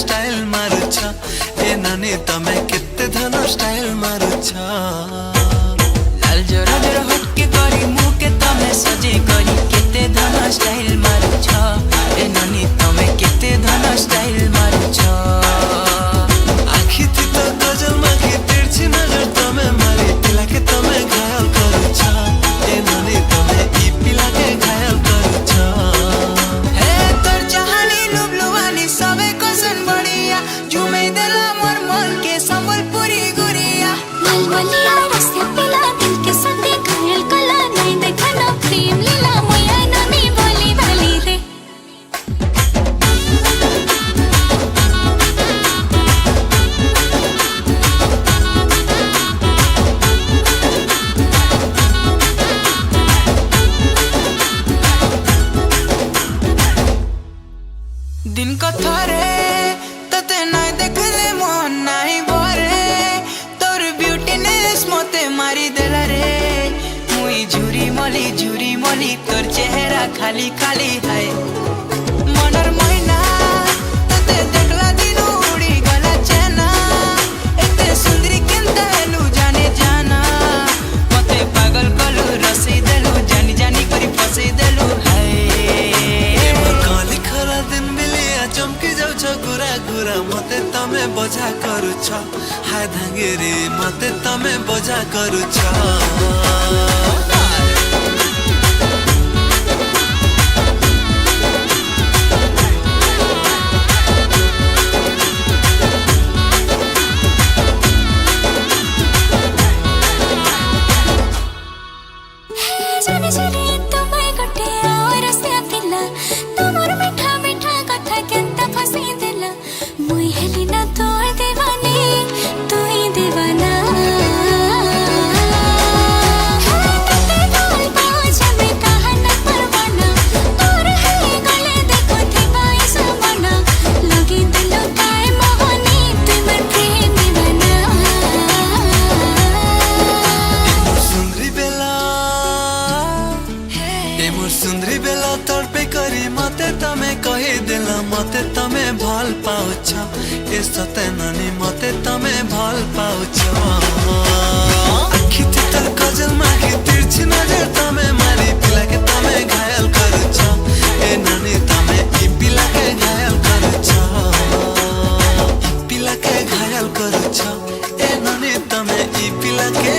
style मारुछ ए नानी तमे केते धन स्टाइल मारुछ लाल जोरा जोरा हटके करी मुके तमे सजे करी केते धन स्टाइल मारुछ ए नानी तमे केते धन स्टाइल मारुछ आखी थी तो गजल माखी तिरछी नजर तमे मारी पिला के तमे घायल करुछ ए नानी तमे ई पिला के घायल करुछ हे तोर चाहनी लुबलुआनी सबे कोसन बढ़िया झुमे देला मोर मन के संबलपुरी गुरिया मलमलिया रस्ते पिला दिल के सते घायल कला नहीं देखा ना प्रेम लीला मोया नानी बोली भली दे दिन को थोरे तते नाय देखले मन नाई भरे तोर ब्यूटीनेस मते मारी देला रे मुई झुरी मली तोर चेहरा खाली खाली है मनर महीना तते देखला दिन उड़ी गला चेना एते सुंदरी केनता हेलु जाने जाना मते पागल कलु रसी देलु जानी जानी करी फसे देलु है काली खरा दिन मिलिया चमकी जाउछ गुरा गुरा मते तमे बजा करुछ हाय धांगेरे मते तमे बजा करुछ जाने जाने तुम्हें गटे और रस्ते पिला तुमर मीठा मीठा कथा केंता फसी देला मुई हेली ना तोर दीवानी तू ही दीवाना तते बोल बाज में कहा न परवाना तोर है गले देखो थी बाई सवाना लगी दिलो काय मोहनी तुमर प्रेम दीवाना सुंदरी बेला ए मोर सुंदरी बेला तड़पे करी मते तमे कहि देला मते तमे भल पाउछ ए सते नानी मते तमे भल पाउछ आखी थी तर गजल माखी तिरछी नजर तमे मारी पिला के तमे घायल करुछ ए नानी तमे ई पिला के घायल करुछ पिला के घायल करुछ ए नानी तमे ई पिला के